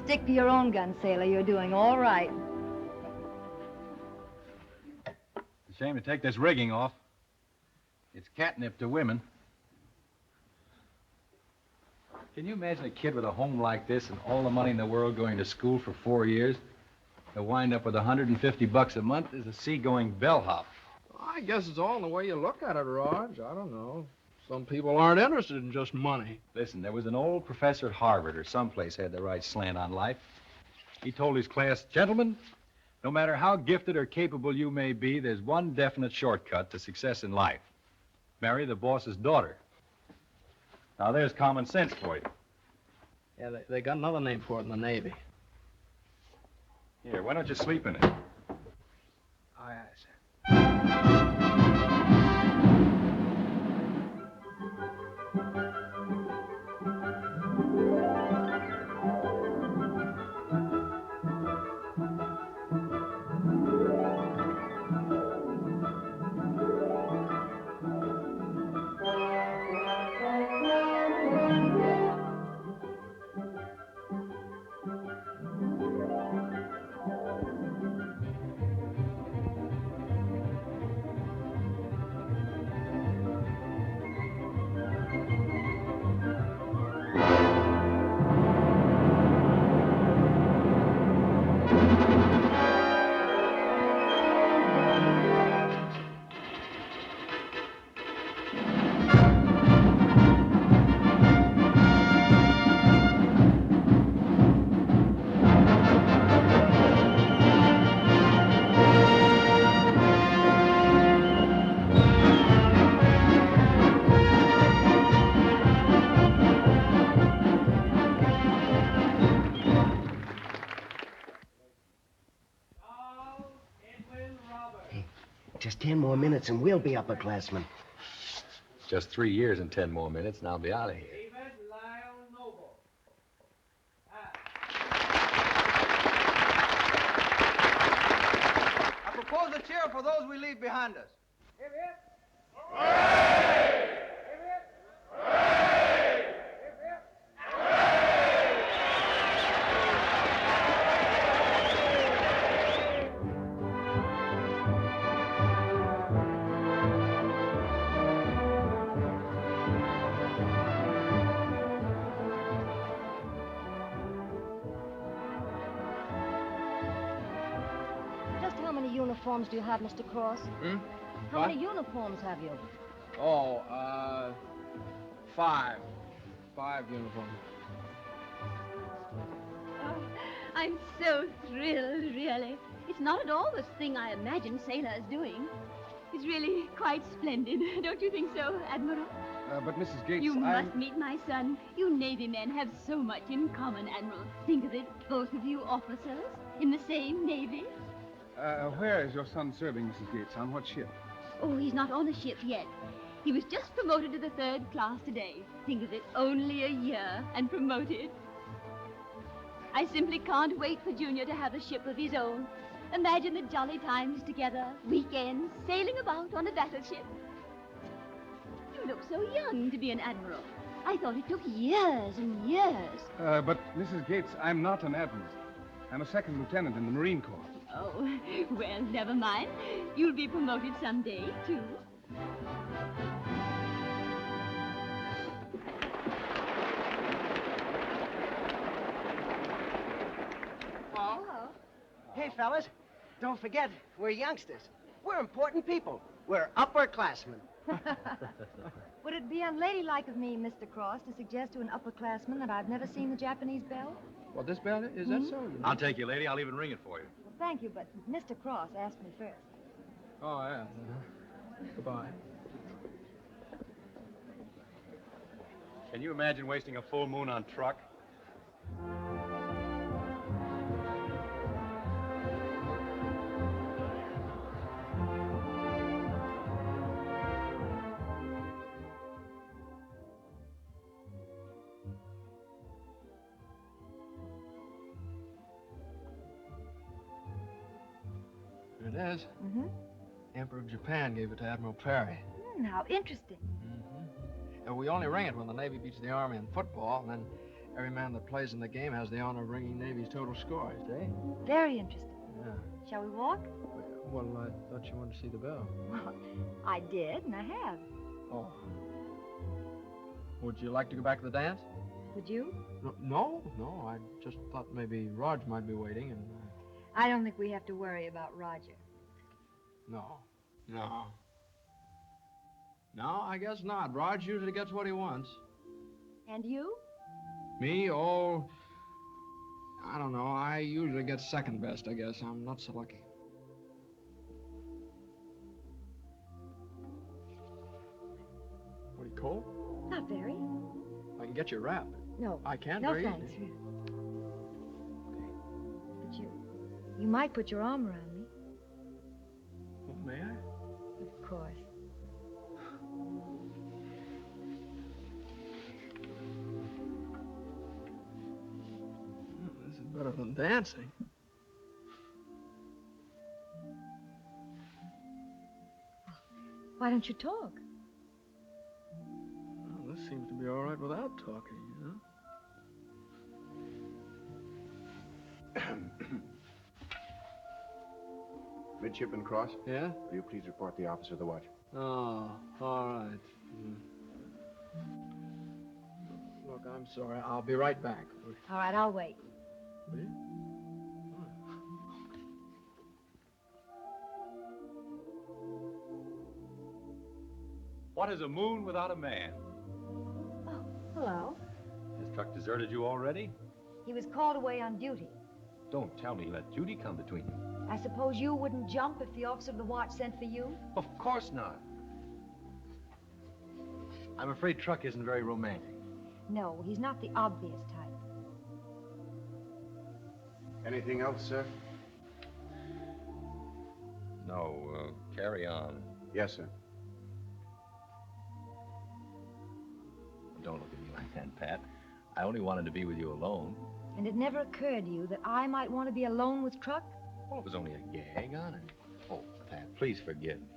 Stick to your own gun, sailor. You're doing all right. It's a shame to take this rigging off. It's catnip to women. Can you imagine a kid with a home like this and all the money in the world going to school for 4 years? They'll wind up with $150 a month as a seagoing bellhop. I guess it's all in the way you look at it, Raj. I don't know. Some people aren't interested in just money. Listen, there was an old professor at Harvard or someplace had the right slant on life. He told his class, gentlemen, no matter how gifted or capable you may be, there's one definite shortcut to success in life. Marry the boss's daughter. Now, there's common sense for you. Yeah, they got another name for it in the Navy. Here, why don't you sleep in it? Aye, aye, sir. Just 10 more minutes and we'll be upperclassmen. Just 3 years and 10 more minutes, and I'll be out of here. I propose a cheer for those we leave behind us. Hip, hip. Hooray! Hip, hip. Hooray! Hip, hip. Just how many uniforms do you have, Mr. Cross? How What? many uniforms have you? Oh, 5. 5 uniforms. Oh, I'm so thrilled, really. It's not at all the thing I imagined sailors doing. It's really quite splendid. Don't you think so, Admiral? But Mrs. Gates, You must meet my son. You Navy men have so much in common, Admiral. Think of it, both of you officers in the same Navy. Where is your son serving, Mrs. Gates? On what ship? Oh, he's not on a ship yet. He was just promoted to the 3rd class today. Think of it, only a year and promoted. I simply can't wait for Junior to have a ship of his own. Imagine the jolly times together, weekends, sailing about on a battleship. You look so young to be an admiral. I thought it took years and years. But Mrs. Gates, I'm not an admiral. I'm a second lieutenant in the Marine Corps. Oh, well, never mind. You'll be promoted someday, too. Hello. Hey, fellas, don't forget, we're youngsters. We're important people. We're upperclassmen. Would it be unladylike of me, Mr. Cross, to suggest to an upperclassman that I've never seen the Japanese bell? Well, this bell, is that so? I'll take you, lady. I'll even ring it for you. Well, thank you, but Mr. Cross asked me first. Oh, yeah. Goodbye. Can you imagine wasting a full moon on truck? Here it is. Mm-hmm. Emperor of Japan gave it to Admiral Perry. How interesting. We only ring it when the Navy beats the Army in football, and then Every man that plays in the game has the honor of bringing Navy's total scores, eh? Very interesting. Yeah. Shall we walk? Well, I thought you wanted to see the bell. Well, I did, and I have. Oh. Would you like to go back to the dance? Would you? No. I just thought maybe Rog might be waiting, and... I don't think we have to worry about Roger. No, I guess not. Rog usually gets what he wants. And you? Me? Oh, I don't know. I usually get second best, I guess. I'm not so lucky. What, are you cold? Not very. I can get you a wrap. No. I can't No, breathe. thanks. But you might put your arm around me. Well, may I? Of course. This is better than dancing. Why don't you talk? Well, this seems to be all right without talking, you know? Midshipman Cross, Yeah? will you please report the officer of the watch? Oh, all right. Look, I'm sorry. I'll be right back. All right, I'll wait. Will you? What is a moon without a man? Oh, hello. His truck deserted you already? He was called away on duty. Don't tell me you let Judy come between you. I suppose you wouldn't jump if the officer of the watch sent for you? Of course not. I'm afraid Truck isn't very romantic. No, he's not the obvious type. Anything else, sir? No, carry on. Yes, sir. Don't look at me like that, Pat. I only wanted to be with you alone. And it never occurred to you that I might want to be alone with Truck? Well, it was only a gag, honest. Oh, Pat, please forgive me.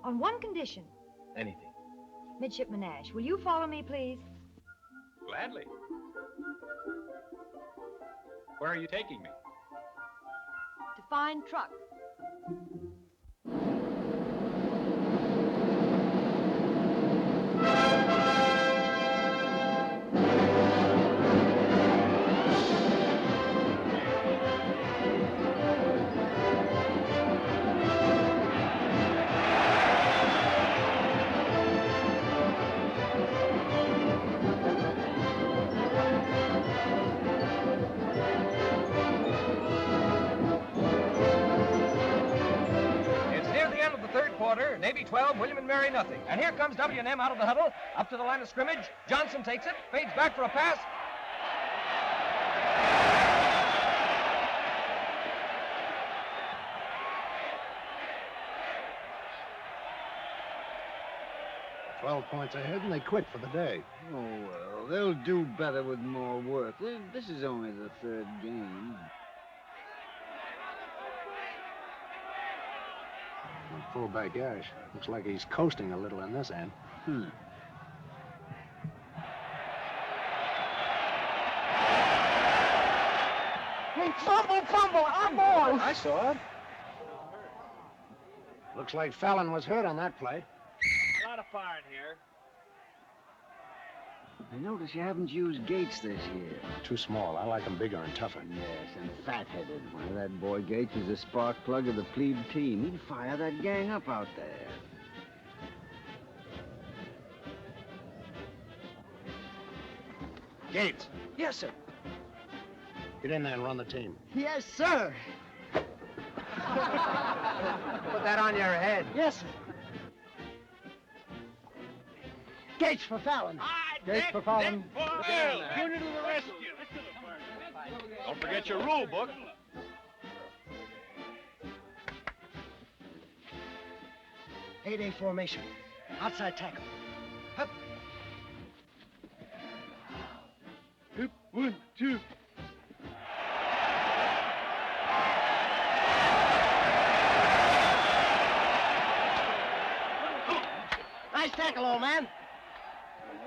On one condition. Anything. Midshipman Ash, will you follow me, please? Gladly. Where are you taking me? To find Truck. Navy 12, William and Mary nothing. And here comes W&M out of the huddle, up to the line of scrimmage. Johnson takes it, fades back for a pass. £12 ahead, and they quit for the day. Oh, well, they'll do better with more work. This is only the third game. Fullback Ash looks like he's coasting a little in this end. Hey, fumble, I'm on. I saw it. Looks like Fallon was hurt on that play. A lot of fire in here. I notice you haven't used Gates this year. Too small. I like him bigger and tougher. Yes, and fat-headed. Why, that boy Gates is the spark plug of the plebe team. He'd fire that gang up out there. Gates, Yes, sir. get in there and run the team. Yes, sir. Put that on your head. Yes, sir. Gates for Fallon. Gates for Fallon. Junior to the rescue. Don't forget your rule book. Eight-A formation. Outside tackle. Up. Hip, 1, 2. Nice tackle, old man.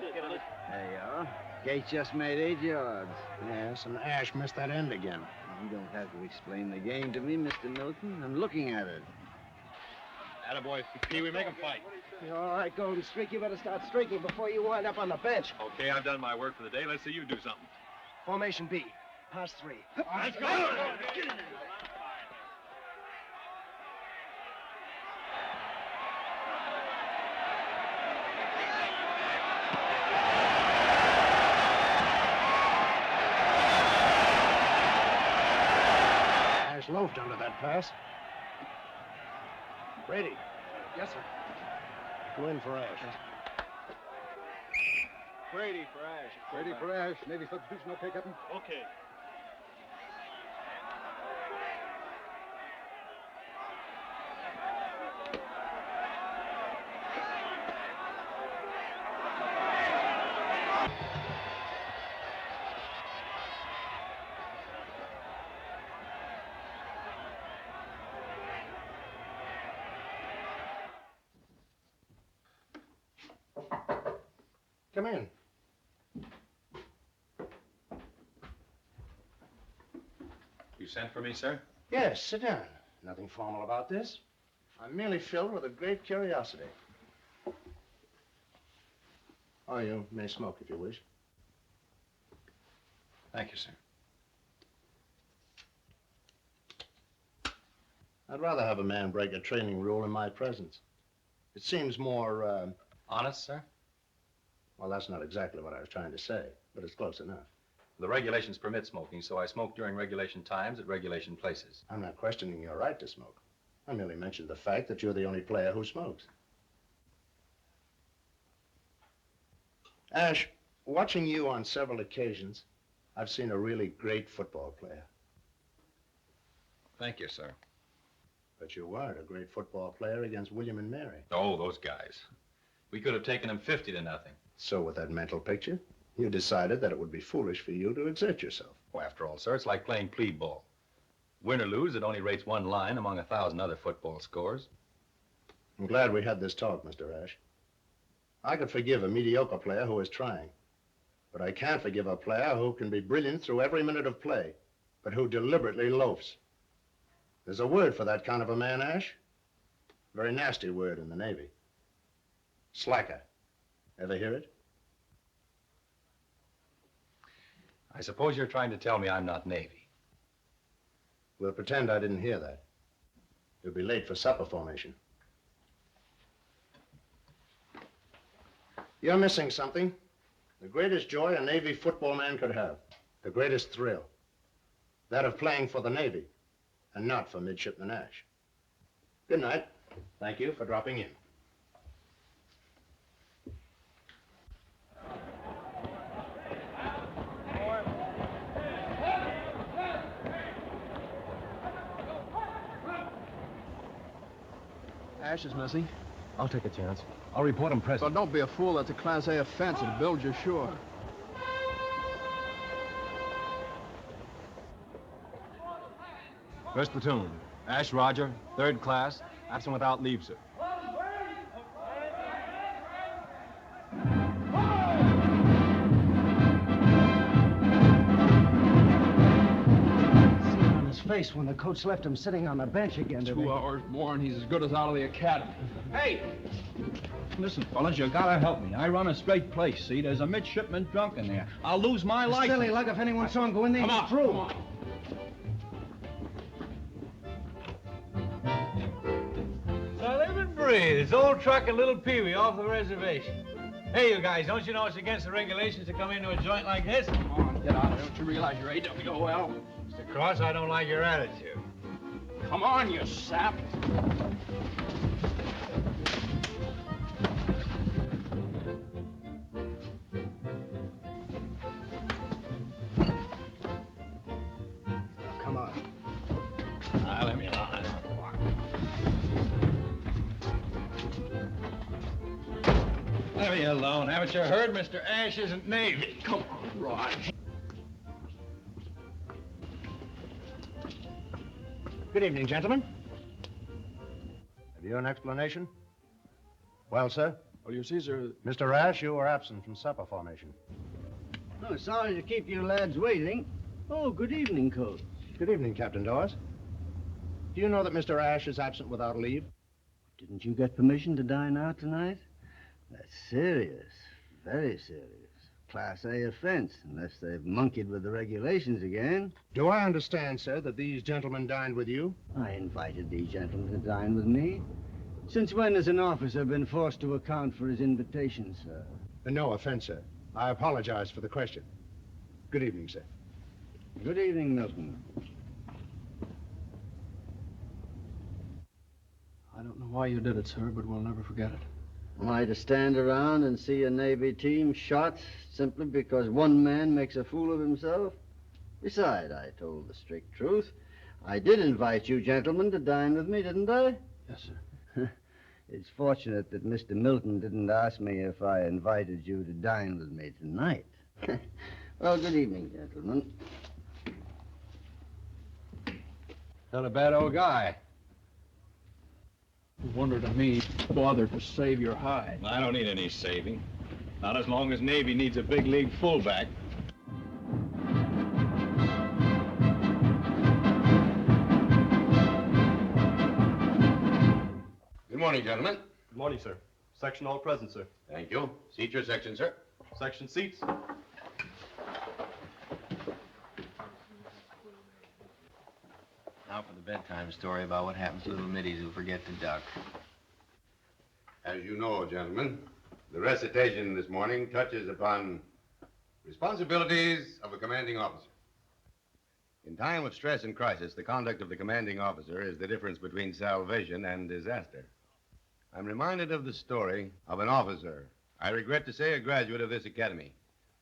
There you are. Gates just made 8 yards. Yes, and Ash missed that end again. You don't have to explain the game to me, Mr. Milton. I'm looking at it. Attaboy, Pee Wee, make him fight. All right, Golden Streak, you better start streaking before you wind up on the bench. Okay, I've done my work for the day. Let's see you do something. Formation B, pass 3. Let's go! Ash loafed under that pass. Brady. Yes, sir. Go in for Ash. Brady for Ash. Ready for Ash. Navy substitution, okay, Captain? Okay. Come in. You sent for me, sir? Yes, sit down. Nothing formal about this. I'm merely filled with a great curiosity. Oh, you may smoke if you wish. Thank you, sir. I'd rather have a man break a training rule in my presence. It seems more, Honest, sir? well, that's not exactly what I was trying to say, but it's close enough. The regulations permit smoking, so I smoke during regulation times at regulation places. I'm not questioning your right to smoke. I merely mentioned the fact that you're the only player who smokes. Ash, watching you on several occasions, I've seen a really great football player. Thank you, sir. But you weren't a great football player against William and Mary. Oh, those guys. We could have taken them 50-0. So with that mental picture, you decided that it would be foolish for you to exert yourself. Well, after all, sir, it's like playing plebe ball. Win or lose, it only rates one line among 1,000 other football scores. I'm glad we had this talk, Mr. Ash. I could forgive a mediocre player who is trying, but I can't forgive a player who can be brilliant through every minute of play, but who deliberately loafs. There's a word for that kind of a man, Ash. Very nasty word in the Navy. Slacker. Ever hear it? I suppose you're trying to tell me I'm not Navy. We'll pretend I didn't hear that. You'll be late for supper formation. You're missing something. The greatest joy a Navy football man could have. The greatest thrill. That of playing for the Navy, and not for Midshipman Ash. Good night. Thank you for dropping in. Ash is missing. I'll take a chance. I'll report him present. Well, don't be a fool. That's a Class A offense. It'll build you sure. First platoon. Ash Roger, 3rd class, absent without leave, sir. On his face when the coach left him sitting on the bench again today. 2 hours more and he's as good as out of the academy. Hey! Listen, fellas, you gotta help me. I run a straight place, see? There's a midshipman drunk in there. I'll lose my license. Silly luck if anyone saw him go in there. Come he's on, through. come on. So live and breathe. It's old truck and little Pee Wee off the reservation. Hey, you guys, don't you know it's against the regulations to come into a joint like this? Come on, get out of there. Don't you realize you're AWOL? Mr. Cross, I don't like your attitude. Come on, you sap. Come on. Let me alone. Let me alone. Haven't you heard? Mr. Ash isn't Navy. Come on, Rod. Good evening, gentlemen. Have you an explanation? Well, sir? Well, you see, sir... Mr. Ash, you were absent from supper formation. Oh, sorry to keep you lads waiting. Oh, good evening, Coach. Good evening, Captain Dawes. Do you know that Mr. Ash is absent without leave? Didn't you get permission to dine out tonight? That's serious. Very serious. Class A offense, unless they've monkeyed with the regulations again. Do I understand, sir, that these gentlemen dined with you? I invited these gentlemen to dine with me. Since when has an officer been forced to account for his invitation, sir? No offense, sir. I apologize for the question. Good evening, sir. Good evening, Milton. I don't know why you did it, sir, but we'll never forget it. Am I to stand around and see a Navy team shot simply because one man makes a fool of himself? Besides, I told the strict truth. I did invite you gentlemen to dine with me, didn't I? Yes, sir. It's fortunate that Mr. Milton didn't ask me if I invited you to dine with me tonight. Well, good evening, gentlemen. Not a bad old guy. Wonder to me, bothered to save your hide. I don't need any saving. Not as long as Navy needs a big league fullback. Good morning, gentlemen. Good morning, sir. Section all present, sir. Thank you. Seat your section, sir. Section seats. Now for the bedtime story about what happens to little middies who forget to duck. As you know, gentlemen, the recitation this morning touches upon responsibilities of a commanding officer. In time of stress and crisis, the conduct of the commanding officer is the difference between salvation and disaster. I'm reminded of the story of an officer, I regret to say a graduate of this academy,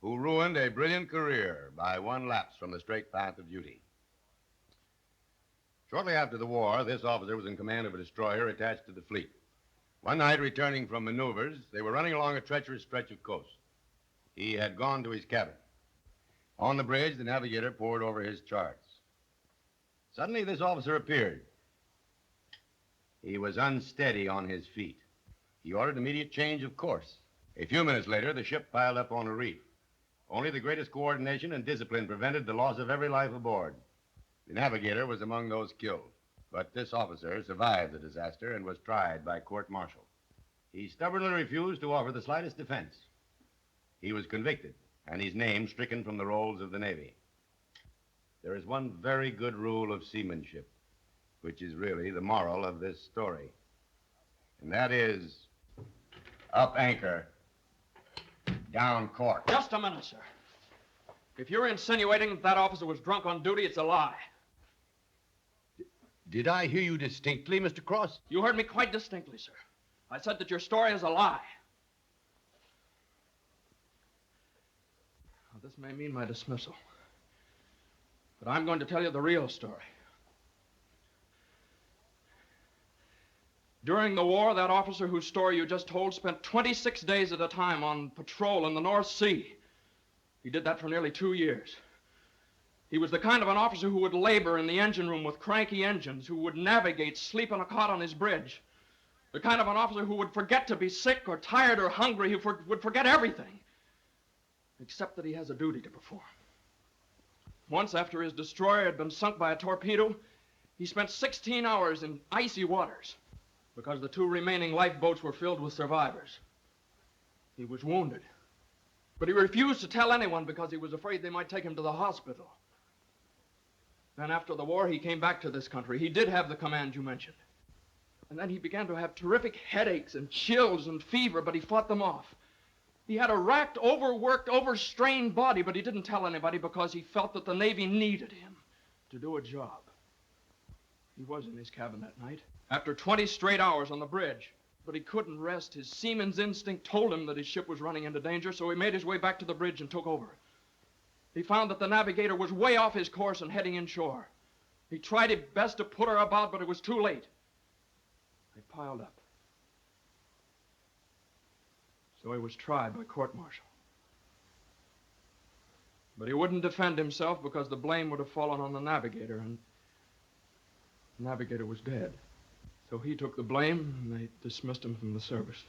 who ruined a brilliant career by one lapse from the straight path of duty. Shortly after the war, this officer was in command of a destroyer attached to the fleet. One night, returning from maneuvers, they were running along a treacherous stretch of coast. He had gone to his cabin. On the bridge, the navigator pored over his charts. Suddenly, this officer appeared. He was unsteady on his feet. He ordered immediate change of course. A few minutes later, the ship piled up on a reef. Only the greatest coordination and discipline prevented the loss of every life aboard. The navigator was among those killed, but this officer survived the disaster and was tried by court-martial. He stubbornly refused to offer the slightest defense. He was convicted, and his name stricken from the rolls of the Navy. There is one very good rule of seamanship, which is really the moral of this story, and that is up anchor, down court. Just a minute, sir. If you're insinuating that that officer was drunk on duty, it's a lie. Did I hear you distinctly, Mr. Cross? You heard me quite distinctly, sir. I said that your story is a lie. Now, this may mean my dismissal, but I'm going to tell you the real story. During the war, that officer whose story you just told spent 26 days at a time on patrol in the North Sea. He did that for nearly 2 years. He was the kind of an officer who would labor in the engine room with cranky engines, who would navigate, sleep on a cot on his bridge. The kind of an officer who would forget to be sick or tired or hungry, who would forget everything, except that he has a duty to perform. Once, after his destroyer had been sunk by a torpedo, he spent 16 hours in icy waters because the 2 remaining lifeboats were filled with survivors. He was wounded, but he refused to tell anyone because he was afraid they might take him to the hospital. Then after the war, he came back to this country. He did have the command you mentioned. And then he began to have terrific headaches and chills and fever, but he fought them off. He had a racked, overworked, overstrained body, but he didn't tell anybody because he felt that the Navy needed him to do a job. He was in his cabin that night, after 20 straight hours on the bridge, but he couldn't rest. His seaman's instinct told him that his ship was running into danger, so he made his way back to the bridge and took over. He found that the navigator was way off his course and heading inshore. He tried his best to put her about, but it was too late. They piled up. So he was tried by court-martial. But he wouldn't defend himself because the blame would have fallen on the navigator, and the navigator was dead. So he took the blame, and they dismissed him from the service.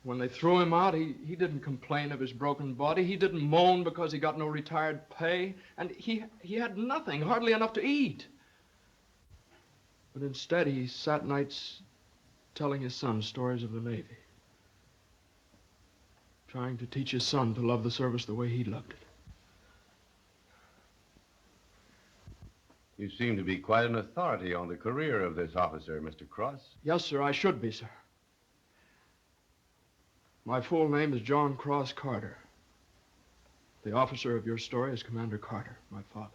When they threw him out, he didn't complain of his broken body. He didn't moan because he got no retired pay. And he had nothing, hardly enough to eat. But instead, he sat nights telling his son stories of the Navy. Trying to teach his son to love the service the way he loved it. You seem to be quite an authority on the career of this officer, Mr. Cross. Yes, sir, I should be, sir. My full name is John Cross Carter. The officer of your story is Commander Carter, my father.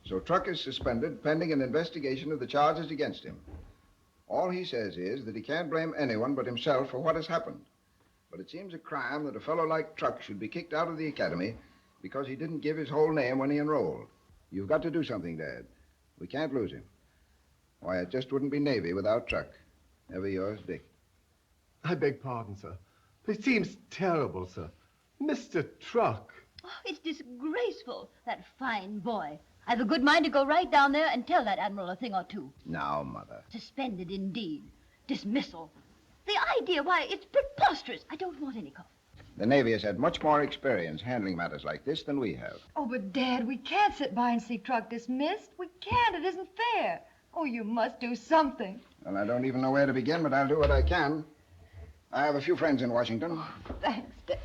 So Truck is suspended pending an investigation of the charges against him. All he says is that he can't blame anyone but himself for what has happened. But it seems a crime that a fellow like Truck should be kicked out of the academy because he didn't give his whole name when he enrolled. You've got to do something, Dad. We can't lose him. Why, it just wouldn't be Navy without Truck. Ever yours, Dick. I beg pardon, sir. It seems terrible, sir. Mr. Truck. Oh, it's disgraceful, that fine boy. I've a good mind to go right down there and tell that Admiral a thing or two. Now, Mother. Suspended, indeed. Dismissal. The idea, why, it's preposterous. I don't want any coffee. The Navy has had much more experience handling matters like this than we have. Oh, but, Dad, we can't sit by and see Truck dismissed. We can't. It isn't fair. Oh, you must do something. Well, I don't even know where to begin, but I'll do what I can. I have a few friends in Washington. Thanks, Dad.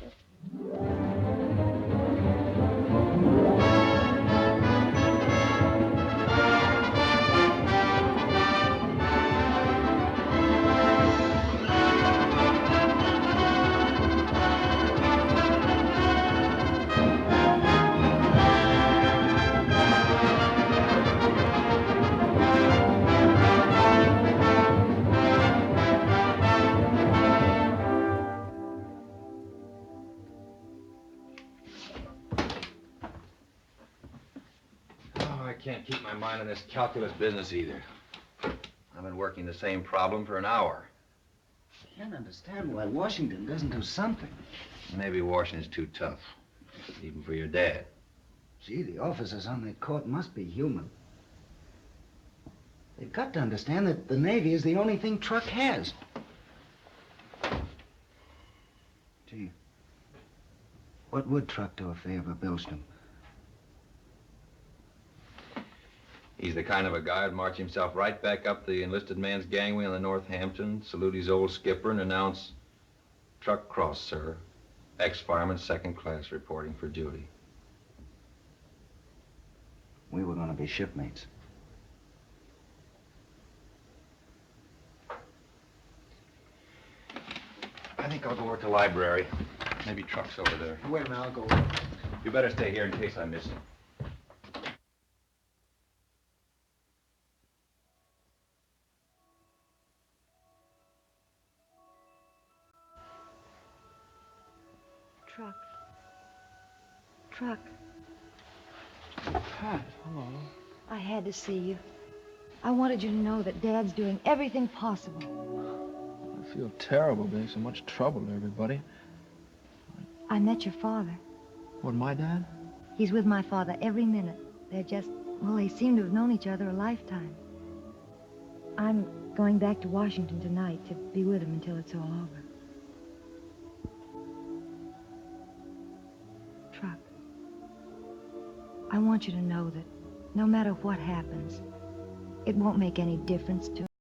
I can't keep my mind on this calculus business either. I've been working the same problem for an hour. I can't understand why Washington doesn't do something. Maybe Washington's too tough, even for your dad. Gee, the officers on that court must be human. They've got to understand that the Navy is the only thing Truck has. Gee, what would Truck do if they ever bilged him? He's the kind of a guy who'd march himself right back up the enlisted man's gangway on the Northampton, salute his old skipper, and announce, "Truck Cross, sir. Ex-fireman, second class, reporting for duty." We were going to be shipmates. I think I'll go over to the library. Maybe Truck's over there. Wait a minute, I'll go over. You better stay here in case I miss him. Truck. Pat, hello. I had to see you. I wanted you to know that Dad's doing everything possible. I feel terrible being so much trouble to everybody. I met your father. What, my dad? He's with my father every minute. They're just Well, they seem to have known each other a lifetime. I'm going back to Washington tonight to be with him until it's all over. Truck, I want you to know that no matter what happens, it won't make any difference to